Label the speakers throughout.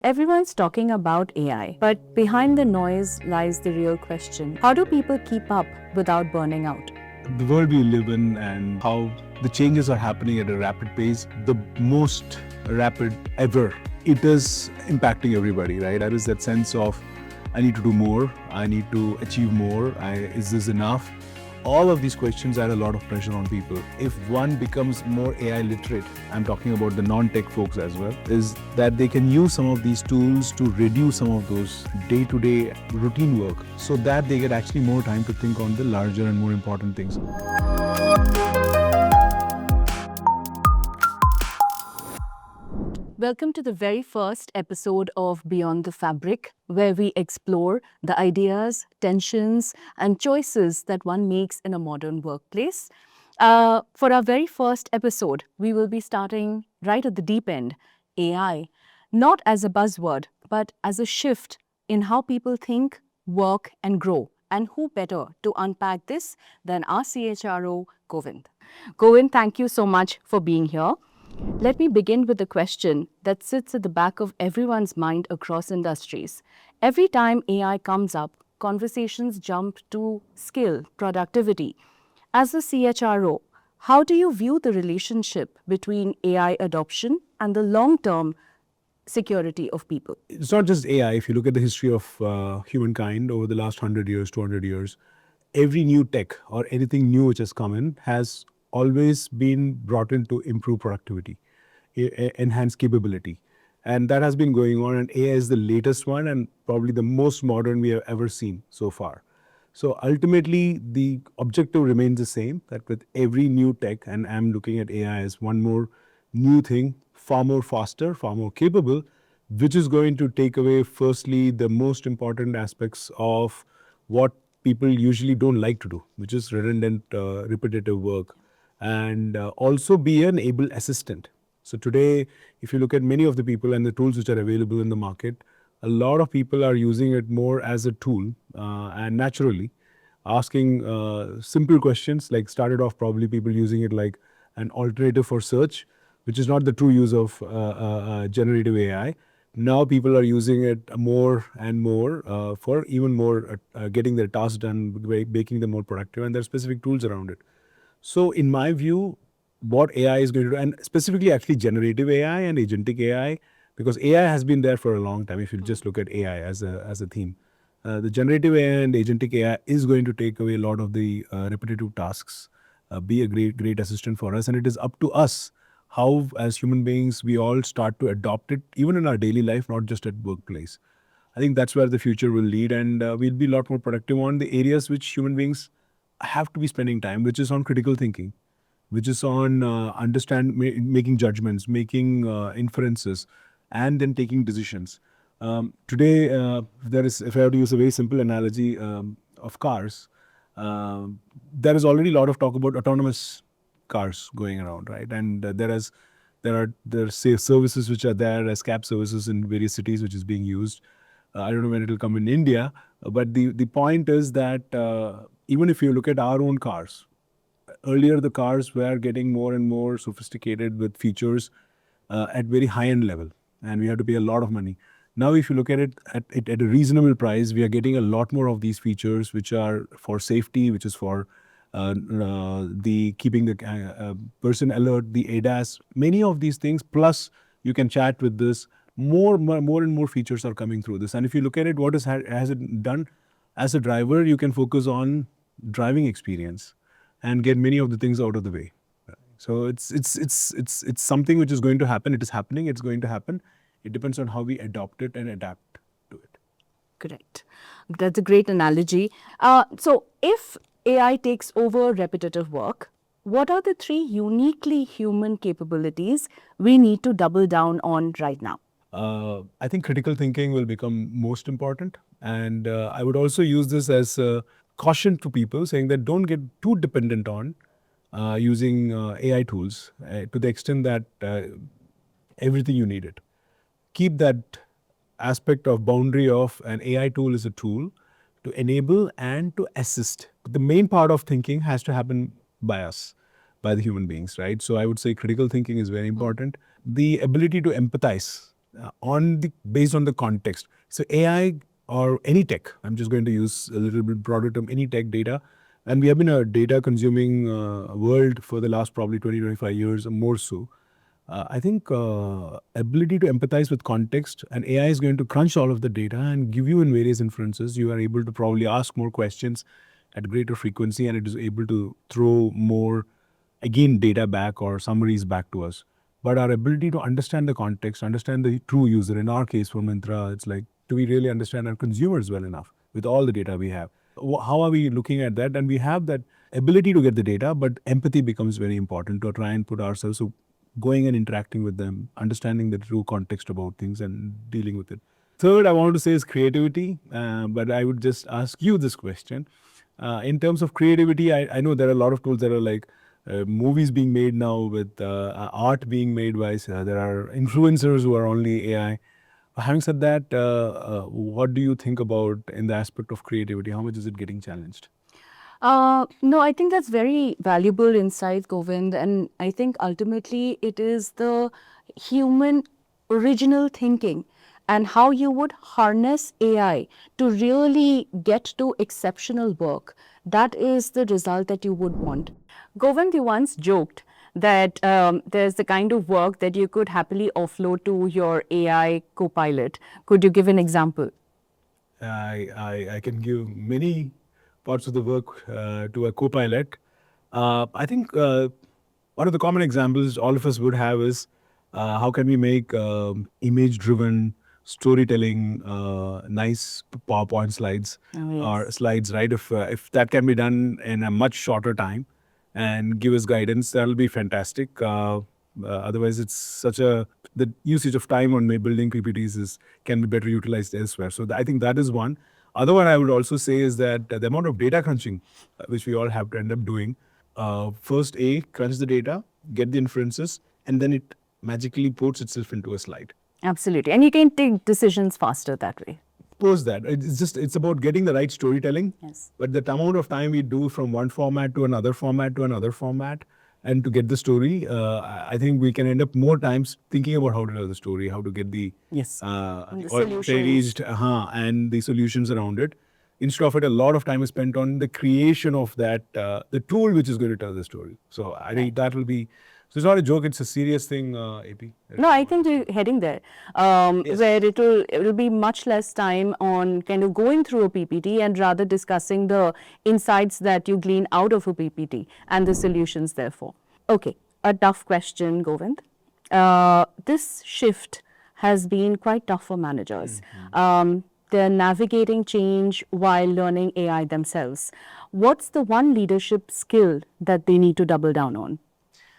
Speaker 1: Everyone's talking about AI, but behind the noise lies the real question. How do people keep up without burning out?
Speaker 2: The world we live in and how the changes are happening at a rapid pace, the most rapid ever. It is impacting everybody, right? There is that sense of, I need to do more, I need to achieve more, is this enough? All of these questions add a lot of pressure on people. If one becomes more AI literate, I'm talking about the non-tech folks as well, is that they can use some of these tools to reduce some of those day-to-day routine work so that they get actually more time to think on the larger and more important things.
Speaker 1: Welcome to the very first episode of Beyond the Fabric, where we explore the ideas, tensions, and choices that one makes in a modern workplace. For our very first episode, we will be starting right at the deep end, AI, not as a buzzword, but as a shift in how people think, work, and grow. And who better to unpack this than our CHRO, Govind. Govind, thank you so much for being here. Let me begin with a question that sits at the back of everyone's mind across industries. Every time AI comes up, conversations jump to skill, productivity. As a CHRO, how do you view the relationship between AI adoption and the long-term security of people?
Speaker 2: It's not just AI. If you look at the history of humankind over the last 100 years, 200 years, every new tech or anything new which has come in has always been brought in to improve productivity, enhance capability. And that has been going on, and AI is the latest one and probably the most modern we have ever seen so far. So ultimately, the objective remains the same, that with every new tech, and I'm looking at AI as one more new thing, far more faster, far more capable, which is going to take away, firstly, the most important aspects of what people usually don't like to do, which is redundant, repetitive work, and also be an able assistant. So today, if you look at many of the people and the tools which are available in the market, a lot of people are using it more as a tool and naturally asking simple questions, like started off probably people using it like an alternative for search, which is not the true use of generative AI. Now people are using it more and more for even more getting their tasks done, making them more productive, and there are specific tools around it. So in my view, what AI is going to do, and specifically actually generative AI and agentic AI, because AI has been there for a long time if you just look at AI as a theme. The generative AI and agentic AI is going to take away a lot of the repetitive tasks, be a great assistant for us, and it is up to us how as human beings we all start to adopt it even in our daily life, not just at workplace. I think that's where the future will lead, and we'll be a lot more productive on the areas which human beings have to be spending time, which is on critical thinking, which is on making judgments, making inferences, and then taking decisions. Today, if I have to use a very simple analogy of cars, there is already a lot of talk about autonomous cars going around, right? And there are say services which are there as cab services in various cities, which is being used. I don't know when it will come in India, but the point is that even if you look at our own cars, earlier the cars were getting more and more sophisticated with features at very high-end level, and we had to pay a lot of money. Now, if you look at it at a reasonable price, we are getting a lot more of these features, which are for safety, which is for the keeping the person alert, the ADAS, many of these things. Plus, you can chat with this. More and more features are coming through this. And if you look at it, what has it done? As a driver, you can focus on driving experience and get many of the things out of the way. So it's something which is going to happen. It is happening. It's going to happen. It depends on how we adopt it and adapt to it.
Speaker 1: Correct. That's a great analogy. So if AI takes over repetitive work, what are the three uniquely human capabilities we need to double down on right now?
Speaker 2: I think critical thinking will become most important. And I would also use this as a caution to people, saying that don't get too dependent on using AI tools to the extent that everything you need it. Keep that aspect of boundary of an AI tool is a tool to enable and to assist. But the main part of thinking has to happen by us, by the human beings, right? So I would say critical thinking is very important. The ability to empathize based on the context. So AI or any tech, I'm just going to use a little bit broader term, any tech data, and we have been a data consuming world for the last probably 20-25 years or more so. I think ability to empathize with context, and AI is going to crunch all of the data and give you in various inferences. You are able to probably ask more questions at greater frequency, and it is able to throw more, again, data back or summaries back to us. But our ability to understand the context, understand the true user, in our case for Myntra, it's like, do we really understand our consumers well enough with all the data we have? How are we looking at that? And we have that ability to get the data, but empathy becomes very important to try and put ourselves, so going and interacting with them, understanding the true context about things and dealing with it. Third, I wanted to say is creativity, but I would just ask you this question. In terms of creativity, I know there are a lot of tools that are like movies being made now with art being made by, there are influencers who are only AI. Having said that, what do you think about in the aspect of creativity? How much is it getting challenged?
Speaker 1: No, I think that's very valuable insight, Govind. And I think ultimately it is the human original thinking and how you would harness AI to really get to exceptional work. That is the result that you would want. Govind, you once joked that there's the kind of work that you could happily offload to your AI co-pilot. Could you give an example?
Speaker 2: I can give many parts of the work to a co-pilot. I think one of the common examples all of us would have is how can we make image-driven storytelling, nice PowerPoint slides
Speaker 1: Oh,
Speaker 2: or
Speaker 1: yes.
Speaker 2: slides, right? If that can be done in a much shorter time and give us guidance, that'll be fantastic. Otherwise, it's such a the usage of time on building PPTs can be better utilized elsewhere. So I think that is one. Other one I would also say is that the amount of data crunching, which we all have to end up doing. First, crunch the data, get the inferences, and then it magically puts itself into a slide.
Speaker 1: Absolutely. And you can take decisions faster that way.
Speaker 2: Post that. It's about getting the right storytelling.
Speaker 1: Yes.
Speaker 2: But the amount of time we do from one format to another format to another format, and to get the story, I think we can end up more times thinking about how to tell the story, how to get the
Speaker 1: Yes. And the
Speaker 2: or
Speaker 1: solutions.
Speaker 2: reached, and the solutions around it. Instead of it, a lot of time is spent on the creation of that the tool which is going to tell the story. So I think that will be. So it's not a joke; it's a serious thing, AP.
Speaker 1: No, I think you're heading there,
Speaker 2: Yes.
Speaker 1: where it'll be much less time on kind of going through a PPT and rather discussing the insights that you glean out of a PPT and the solutions therefore. Okay, a tough question, Govind. This shift has been quite tough for managers. They're navigating change while learning AI themselves. What's the one leadership skill that they need to double down on?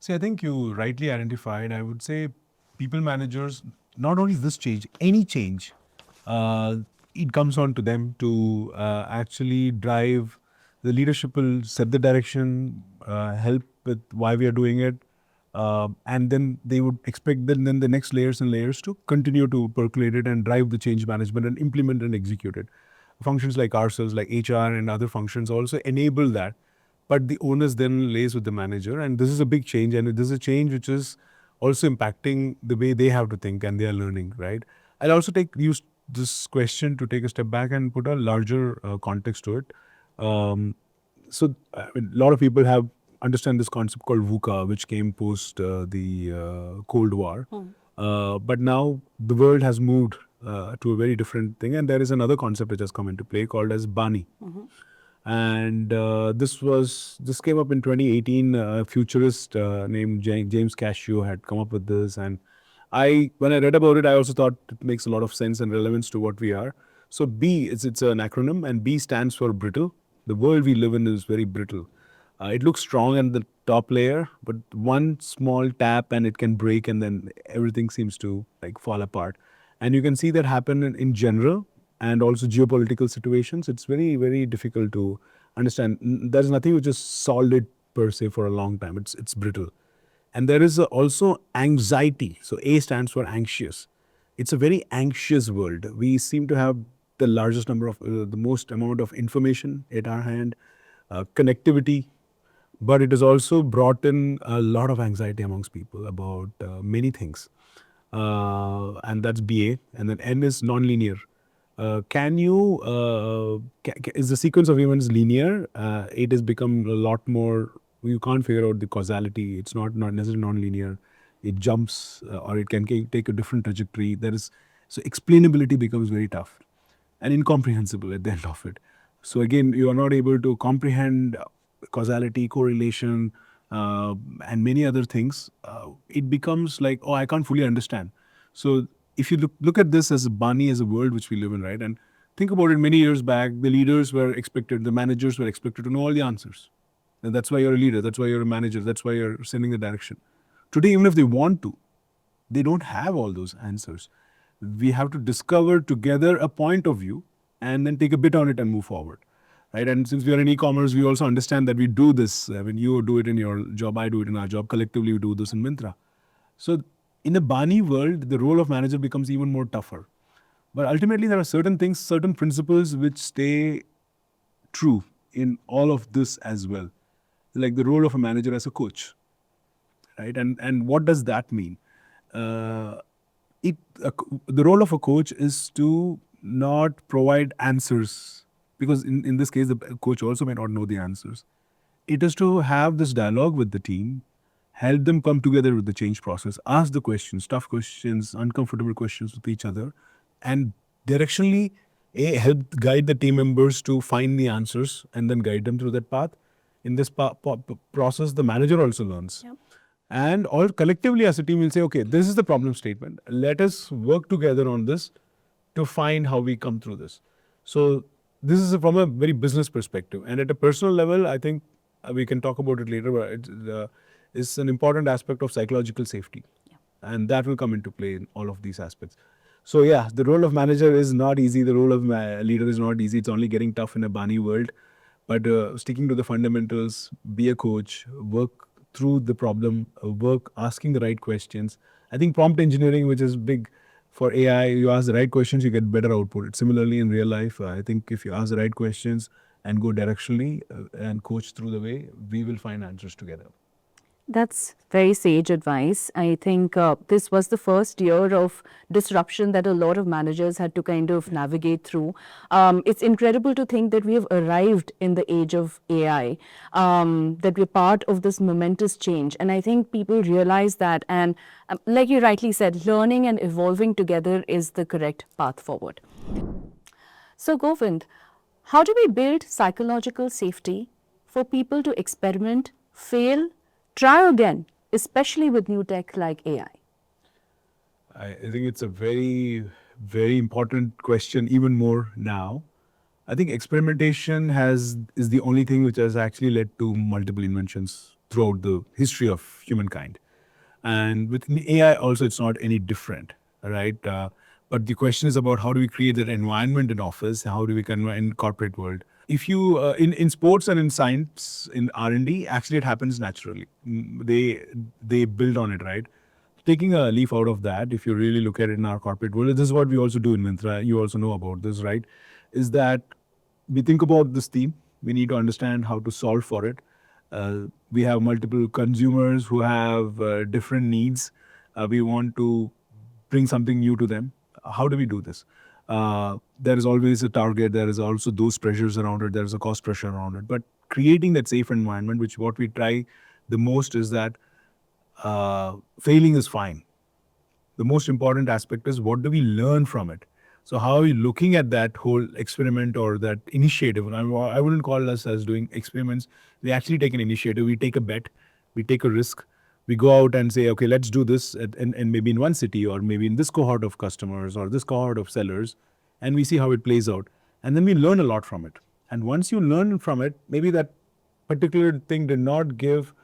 Speaker 2: See, I think you rightly identified. I would say people managers, not only this change, any change, it comes on to them to actually drive. The leadership will set the direction, help with why we are doing it, and then they would expect then the next layers and layers to continue to percolate it and drive the change management and implement and execute it. Functions like ourselves, like HR and other functions, also enable that, but the onus then lays with the manager, and this is a big change, and this is a change which is also impacting the way they have to think and they are learning, right? I'll also use this question to take a step back and put a larger context to it. So I mean, a lot of people have understand this concept called VUCA, which came post the Cold War. But now the world has moved to a very different thing, and there is another concept which has come into play called as BANI. And this came up in 2018. A futurist named James Cashew had come up with this, and when I read about it, I also thought it makes a lot of sense and relevance to what we are. So B, it's an acronym, and B stands for brittle. The world we live in is very brittle. It looks strong at the top layer, but one small tap and it can break, and then everything seems to like fall apart. And you can see that happen in general and also geopolitical situations. It's very, very difficult to understand. There's nothing which is solid per se for a long time. It's brittle. And there is also anxiety. So A stands for anxious. It's a very anxious world. We seem to have the largest number of, the most amount of information at our hand, connectivity, but it has also brought in a lot of anxiety amongst people about many things. and that's BA, and then N is nonlinear. Can you is the sequence of events linear? It has become a lot more. You can't figure out the causality. It's not necessarily non-linear. It jumps, or it can take a different trajectory. There is so explainability becomes very tough and incomprehensible at the end of it. So again, you are not able to comprehend causality, correlation, and many other things. It becomes like, oh, I can't fully understand. So if you look at this as a BANI, as a world which we live in, right? And think about it, many years back, the leaders were expected, the managers were expected to know all the answers. And that's why you're a leader, that's why you're a manager, that's why you're sending the direction. Today, even if they want to, they don't have all those answers. We have to discover together a point of view and then take a bit on it and move forward. Right? And since we are in e-commerce, we also understand that we do this. I mean, you do it in your job, I do it in our job. Collectively, we do this in Myntra. So in a BANI world, the role of manager becomes even more tougher. But ultimately, there are certain things, certain principles which stay true in all of this as well. Like the role of a manager as a coach, right? And what does that mean? Uh, the role of a coach is to not provide answers, because in this case the coach also may not know the answers. It is to have this dialogue with the team, help them come together with the change process, ask the questions, tough questions, uncomfortable questions with each other, and directionally help guide the team members to find the answers and then guide them through that path. In this process, the manager also learns.
Speaker 1: Yep.
Speaker 2: And all collectively as a team will say, okay, this is the problem statement. Let us work together on this to find how we come through this. So this is from a very business perspective. And at a personal level, I think we can talk about it later, but it's an important aspect of psychological safety.
Speaker 1: Yeah.
Speaker 2: And that will come into play in all of these aspects. So yeah, the role of manager is not easy. The role of leader is not easy. It's only getting tough in a BANI world. But sticking to the fundamentals, be a coach, work through the problem, work asking the right questions. I think prompt engineering, which is big for AI, you ask the right questions, you get better output. Similarly, in real life, I think if you ask the right questions and go directionally and coach through the way, we will find answers together.
Speaker 1: That's very sage advice. I think this was the first year of disruption that a lot of managers had to kind of navigate through. It's incredible to think that we have arrived in the age of AI, that we're part of this momentous change. And I think people realize that. And like you rightly said, learning and evolving together is the correct path forward. So, Govind, how do we build psychological safety for people to experiment, fail, try again, especially with new tech like AI?
Speaker 2: I think it's a very, very important question, even more now. I think experimentation is the only thing which has actually led to multiple inventions throughout the history of humankind. And with AI also, it's not any different, right? But the question is about how do we create that environment in office? How do we in corporate world? If you in sports and in science, in R&D, actually it happens naturally. They build on it, right? Taking a leaf out of that, if you really look at it in our corporate world, this is what we also do in Myntra. You also know about this, right? Is that we think about this theme. We need to understand how to solve for it. We have multiple consumers who have different needs. We want to bring something new to them. How do we do this? There is always a target. There is also those pressures around it. There is a cost pressure around it. But creating that safe environment, which what we try the most is that failing is fine. The most important aspect is what do we learn from it? So how are we looking at that whole experiment or that initiative? And I wouldn't call us as doing experiments. We actually take an initiative. We take a bet. We take a risk. We go out and say, okay, let's do this, and maybe in one city or maybe in this cohort of customers or this cohort of sellers, and we see how it plays out. And then we learn a lot from it. And once you learn from it, maybe that particular thing did not give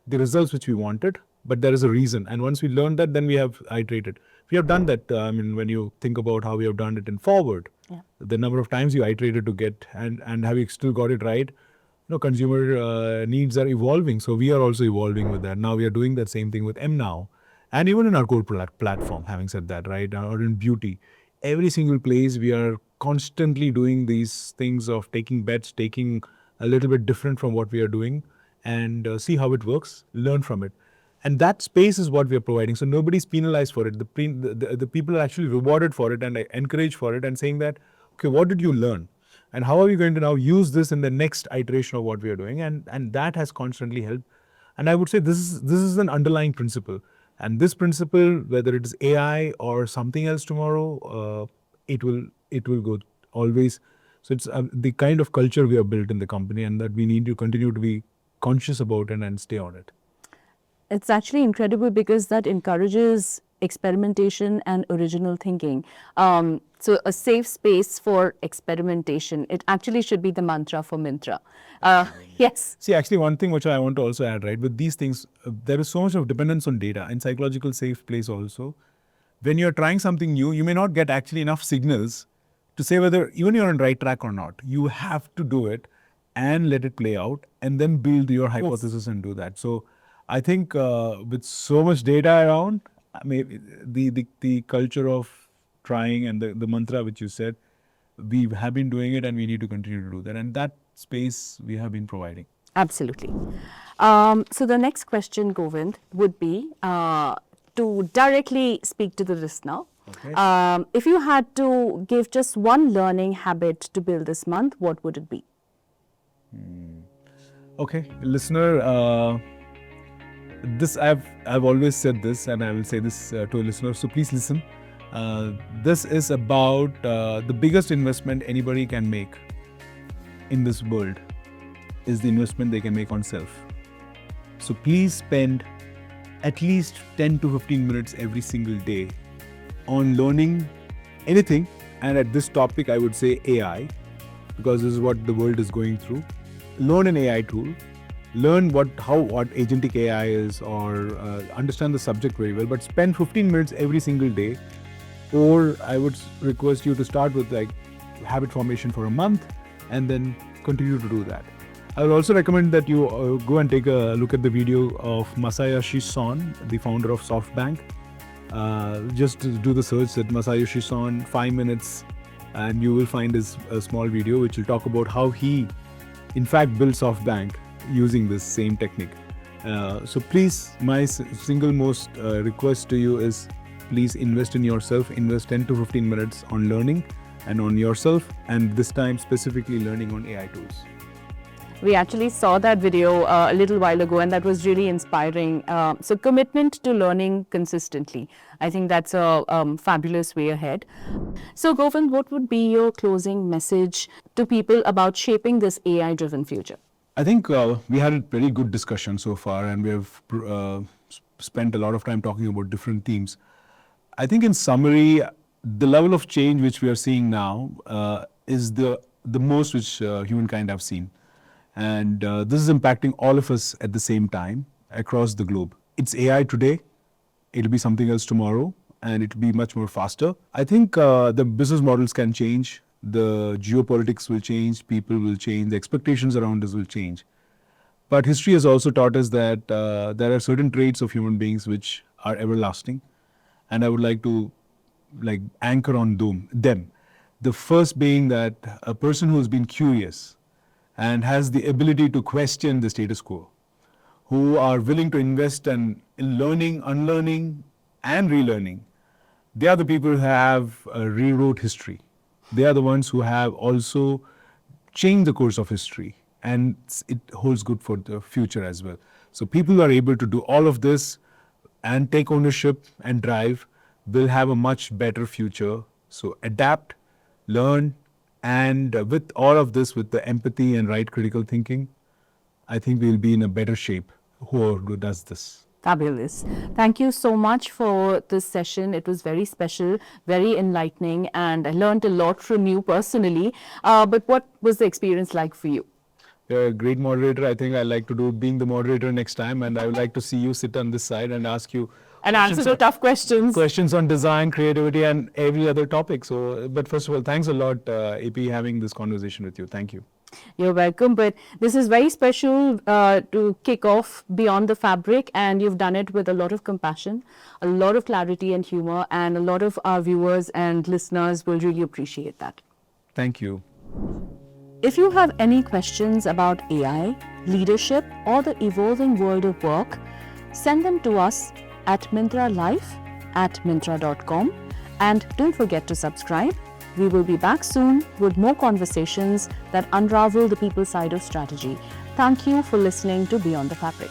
Speaker 2: the results which we wanted, but there is a reason. And once we learn that, then we have iterated. We have done that. I mean, when you think about how we have done it in forward,
Speaker 1: Yeah.
Speaker 2: the number of times you iterated to get and have you still got it right? Consumer needs are evolving, so we are also evolving with that. Now we are doing that same thing with M now, and even in our core platform. Having said that, right, or in beauty, every single place we are constantly doing these things of taking bets, taking a little bit different from what we are doing, and see how it works, learn from it. And that space is what we are providing. So nobody's penalized for it. The people are actually rewarded for it and encouraged for it and saying that, okay, what did you learn? And how are we going to now use this in the next iteration of what we are doing? And that has constantly helped. And I would say this is an underlying principle. And this principle, whether it is AI or something else tomorrow, it will go always. So it's the kind of culture we have built in the company, and that we need to continue to be conscious about it and stay on it.
Speaker 1: It's actually incredible because that encourages experimentation and original thinking. So a safe space for experimentation. It actually should be the mantra for Myntra. Yes.
Speaker 2: See, actually, one thing which I want to also add, right, with these things, there is so much of dependence on data and psychological safe place also. When you're trying something new, you may not get actually enough signals to say whether even you're on the right track or not. You have to do it and let it play out and then build your hypothesis and do that. So I think with so much data around, I mean, the culture of trying and the mantra which you said, we have been doing it and we need to continue to do that. And that space we have been providing.
Speaker 1: Absolutely. So the next question, Govind, would be to directly speak to the listener.
Speaker 2: Okay.
Speaker 1: If you had to give just one learning habit to build this month, what would it be?
Speaker 2: Okay, listener, this I've always said this, and I will say this to a listener. So please listen. This is about the biggest investment anybody can make in this world is the investment they can make on self. So please spend at least 10 to 15 minutes every single day on learning anything. And at this topic, I would say AI, because this is what the world is going through. Learn an AI tool. Learn what agentic AI is, or understand the subject very well. But spend 15 minutes every single day. Or I would request you to start with like habit formation for a month, and then continue to do that. I would also recommend that you go and take a look at the video of Masayoshi Son, the founder of SoftBank. Just do the search at Masayoshi Son 5 minutes, and you will find his small video which will talk about how he in fact built SoftBank using this same technique. So please, my single most request to you is, please invest in yourself. Invest 10 to 15 minutes on learning and on yourself, and this time specifically learning on AI tools.
Speaker 1: We actually saw that video a little while ago, and that was really inspiring. So commitment to learning consistently. I think that's a fabulous way ahead. So Govind, what would be your closing message to people about shaping this AI-driven future?
Speaker 2: I think we had a very good discussion so far, and we have spent a lot of time talking about different themes. I think in summary, the level of change which we are seeing now is the most which humankind have seen. And this is impacting all of us at the same time across the globe. It's AI today, it'll be something else tomorrow, and it'll be much more faster. I think the business models can change, the geopolitics will change, people will change, the expectations around us will change. But history has also taught us that there are certain traits of human beings which are everlasting, and I would like to anchor on them. The first being that a person who has been curious and has the ability to question the status quo, who are willing to invest in learning, unlearning, and relearning, they are the people who have rewrote history. They are the ones who have also changed the course of history, and it holds good for the future as well. So people who are able to do all of this and take ownership and drive will have a much better future. So adapt, learn, and with all of this, with the empathy and right critical thinking, I think we'll be in a better shape. Who does this?
Speaker 1: Fabulous. Thank you so much for this session. It was very special, very enlightening, and I learned a lot from you personally. But what was the experience like for you?
Speaker 2: You're a great moderator. I think I like to do being the moderator next time, and I would like to see you sit on this side and ask you
Speaker 1: And answer the tough questions.
Speaker 2: Questions on design, creativity, and every other topic. So, but first of all, thanks a lot, AP, having this conversation with you. Thank you.
Speaker 1: You're welcome. But this is very special to kick off Beyond the Fabric, and you've done it with a lot of compassion, a lot of clarity and humor, and a lot of our viewers and listeners will really appreciate that.
Speaker 2: Thank you.
Speaker 1: If you have any questions about AI, leadership, or the evolving world of work, send them to us at myntralife@myntra.com, and don't forget to subscribe. We will be back soon with more conversations that unravel the people side of strategy. Thank you for listening to Beyond the Fabric.